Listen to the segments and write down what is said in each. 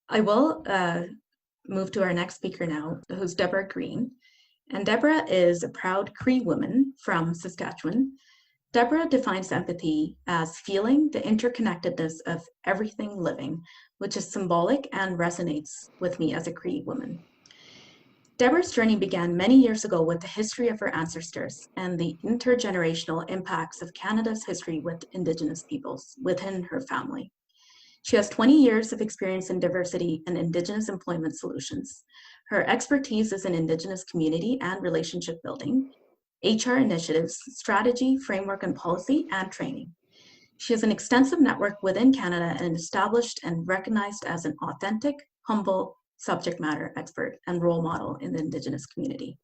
I will move to our next speaker now, who's Deborah Green. And Deborah is a proud Cree woman from Saskatchewan. Deborah defines empathy as feeling the interconnectedness of everything living, which is symbolic and resonates with me as a Cree woman. Deborah's journey began many years ago with the history of her ancestors and the intergenerational impacts of Canada's history with Indigenous peoples within her family. She has 20 years of experience in diversity and Indigenous employment solutions. Her expertise is in Indigenous community and relationship building, HR initiatives, strategy, framework and policy, and training. She has an extensive network within Canada and established and recognized as an authentic, humble subject matter expert and role model in the Indigenous community.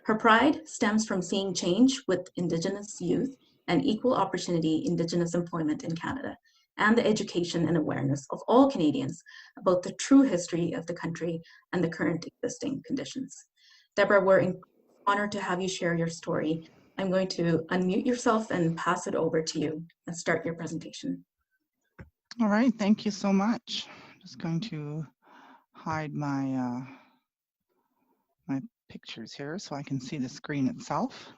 Her pride stems from seeing change with Indigenous youth and equal opportunity Indigenous employment in Canada, and the education and awareness of all Canadians about the true history of the country and the current existing conditions. Deborah, we're honored to have you share your story. I'm going to unmute yourself and pass it over to you and start your presentation. All right, thank you so much. I'm just going to hide my my pictures here so I can see the screen itself.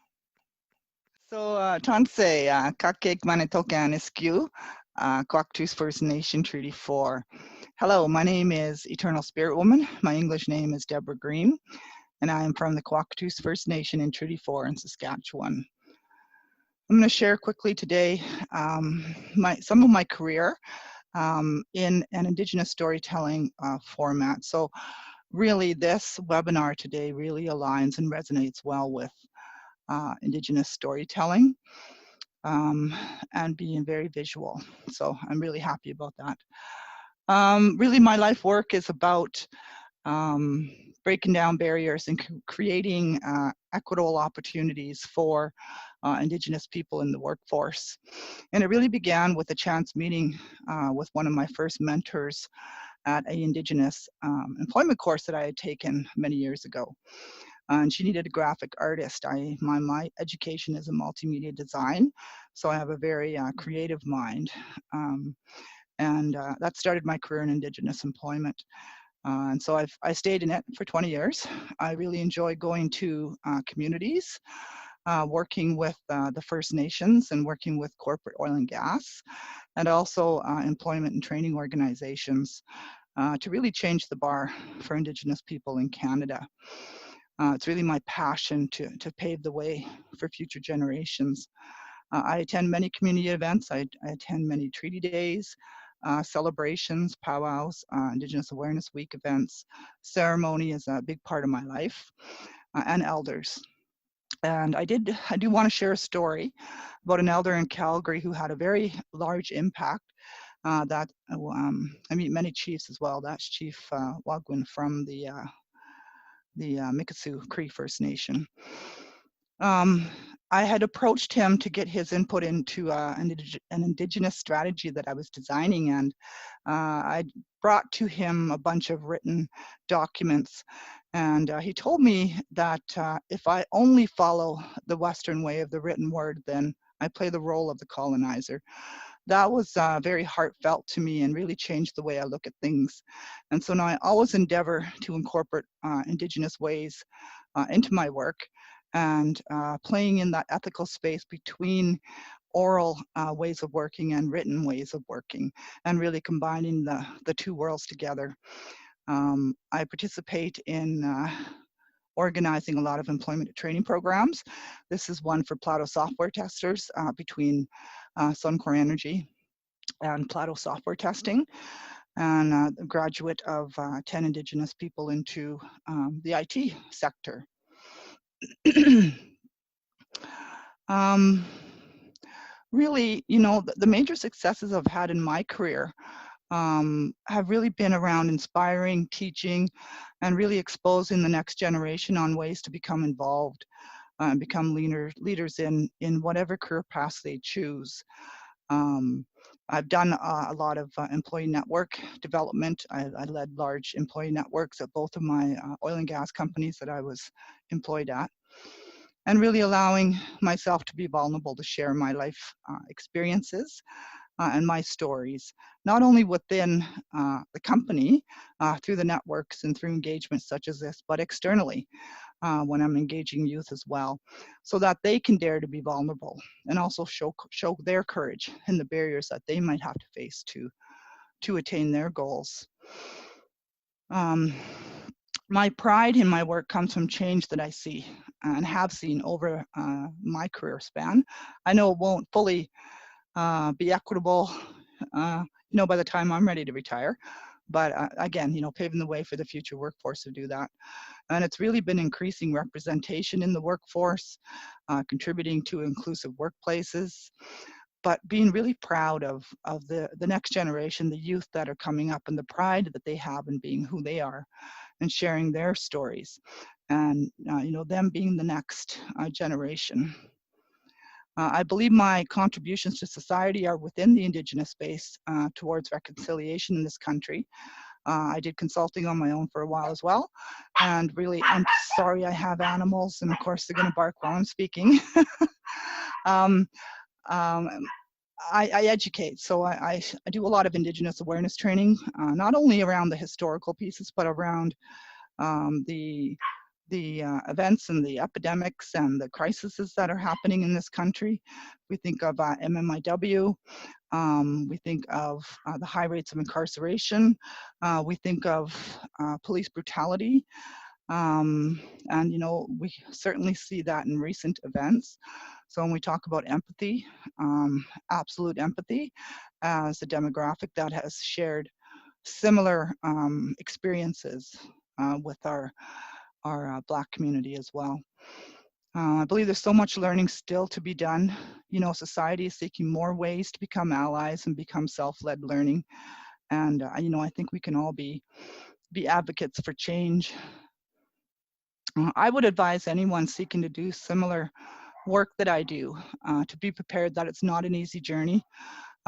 So, Tansei, Kakek Manitokan Iskyu, Kwaktus First Nation Treaty 4. Hello, my name is Eternal Spirit Woman. My English name is Deborah Green, and I am from the Kwaktus First Nation in Treaty 4 in Saskatchewan. I'm going to share quickly today some of my career in an Indigenous storytelling format. So really this webinar today really aligns and resonates well with Indigenous storytelling and being very visual. So I'm really happy about that. Really my life work is about breaking down barriers and creating equitable opportunities for Indigenous people in the workforce. And it really began with a chance meeting with one of my first mentors at an Indigenous employment course that I had taken many years ago. And she needed a graphic artist. My education is in multimedia design, so I have a very creative mind. And that started my career in Indigenous employment. And so I stayed in it for 20 years. I really enjoy going to communities, working with the First Nations and working with corporate oil and gas, and also employment and training organizations to really change the bar for Indigenous people in Canada. It's really my passion to pave the way for future generations. I attend many community events. I attend many treaty days, celebrations, powwows, Indigenous Awareness Week events. Ceremony is a big part of my life, and elders. And I do want to share a story about an elder in Calgary who had a very large impact. I meet many chiefs as well. That's Chief Wagwin from the Mikisew Cree First Nation. I had approached him to get his input into an Indigenous strategy that I was designing, and I brought to him a bunch of written documents. And he told me that if I only follow the Western way of the written word, then I play the role of the colonizer. That was very heartfelt to me and really changed the way I look at things. And so now I always endeavor to incorporate Indigenous ways into my work, and playing in that ethical space between oral ways of working and written ways of working, and really combining the two worlds together. I participate in organizing a lot of employment training programs. This is one for Plateau software testers between Suncor Energy and Plateau software testing, and a graduate of 10 Indigenous people into the IT sector. Really, you know, the major successes I've had in my career have really been around inspiring, teaching, and really exposing the next generation on ways to become involved and become leaders in whatever career paths they choose. I've done a lot of employee network development. I led large employee networks at both of my oil and gas companies that I was employed at, and really allowing myself to be vulnerable to share my life experiences and my stories, not only within the company through the networks and through engagements such as this, but externally when I'm engaging youth as well, so that they can dare to be vulnerable and also show their courage and the barriers that they might have to face to attain their goals. My pride in my work comes from change that I see and have seen over my career span. I know it won't fully be equitable, by the time I'm ready to retire. But again, paving the way for the future workforce to do that. And it's really been increasing representation in the workforce, contributing to inclusive workplaces, but being really proud of the next generation, the youth that are coming up, and the pride that they have in being who they are and sharing their stories, and them being the next generation. I believe my contributions to society are within the Indigenous space towards reconciliation in this country. I did consulting on my own for a while as well, and really, I'm sorry I have animals, and of course they're going to bark while I'm speaking. I educate, so I do a lot of Indigenous awareness training, not only around the historical pieces, but around the events and the epidemics and the crises that are happening in this country. We think of MMIW, we think of the high rates of incarceration, we think of police brutality, and we certainly see that in recent events. So when we talk about empathy, absolute empathy as a demographic that has shared similar experiences with our Black community as well. I believe there's so much learning still to be done. Society is seeking more ways to become allies and become self-led learning. And I think we can all be advocates for change. I would advise anyone seeking to do similar work that I do to be prepared that it's not an easy journey.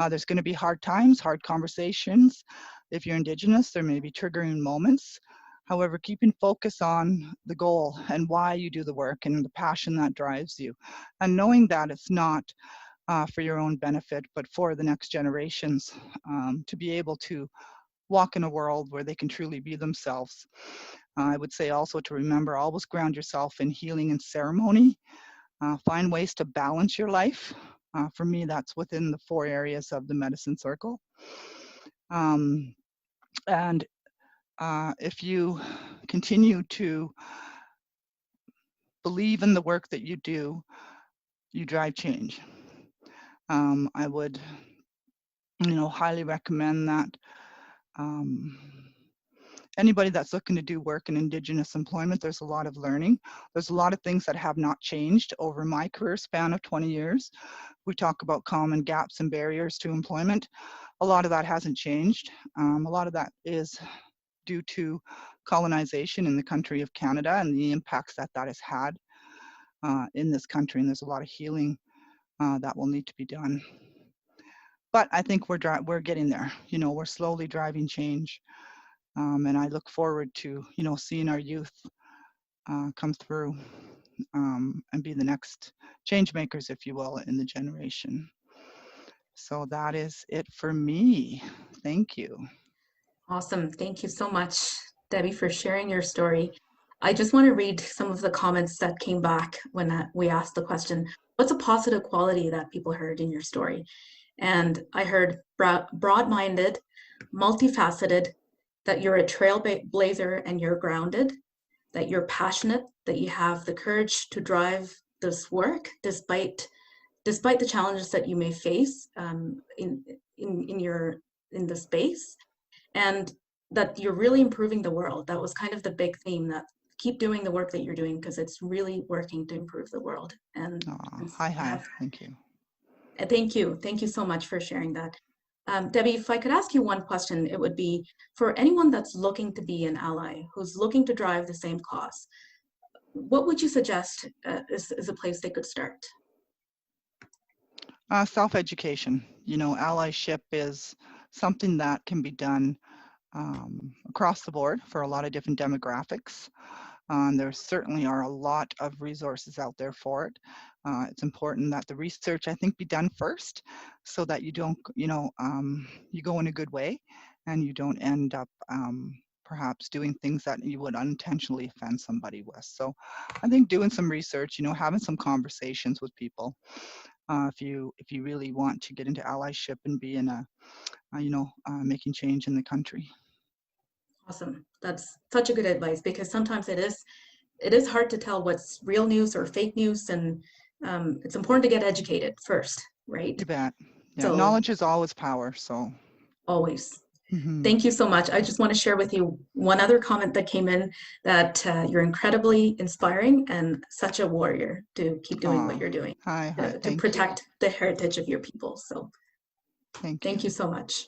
There's going to be hard times, hard conversations. If you're Indigenous, there may be triggering moments. However, keeping focus on the goal and why you do the work and the passion that drives you, and knowing that it's not for your own benefit, but for the next generations to be able to walk in a world where they can truly be themselves. I would say also to remember, always ground yourself in healing and ceremony. Find ways to balance your life. For me, that's within the 4 areas of the medicine circle. And if you continue to believe in the work that you do, you drive change. I would, highly recommend that anybody that's looking to do work in Indigenous employment, there's a lot of learning. There's a lot of things that have not changed over my career span of 20 years. We talk about common gaps and barriers to employment. A lot of that hasn't changed. A lot of that is due to colonization in the country of Canada and the impacts that has had in this country. And there's a lot of healing that will need to be done. But I think we're getting there. We're slowly driving change. And I look forward to, seeing our youth come through and be the next change makers, if you will, in the generation. So that is it for me. Thank you. Awesome. Thank you so much, Debbie, for sharing your story. I just want to read some of the comments that came back when we asked the question, what's a positive quality that people heard in your story? And I heard broad-minded, multifaceted, that you're a trailblazer and you're grounded, that you're passionate, that you have the courage to drive this work despite the challenges that you may face in the space, and that you're really improving the world. That was kind of the big theme, that keep doing the work that you're doing because it's really working to improve the world. And hi, thank you. Thank you so much for sharing that. Debbie, if I could ask you one question, it would be for anyone that's looking to be an ally, who's looking to drive the same cause, what would you suggest is a place they could start? Self-education. Allyship is something that can be done across the board for a lot of different demographics. There certainly are a lot of resources out there for it. It's important that the research, I think, be done first, so that you don't, you go in a good way, and you don't end up perhaps doing things that you would unintentionally offend somebody with. So I think doing some research, having some conversations with people, if you really want to get into allyship and be in a, making change in the country. Awesome. That's such a good advice, because sometimes it is hard to tell what's real news or fake news, and it's important to get educated first, right? You bet. Yeah, So knowledge is always power. So. always. Mhm. Thank you so much. I just want to share with you one other comment that came in, that you're incredibly inspiring and such a warrior to keep doing what you're doing Hi. to Thank you. protect the heritage of your people. So Thank you. thank you so much.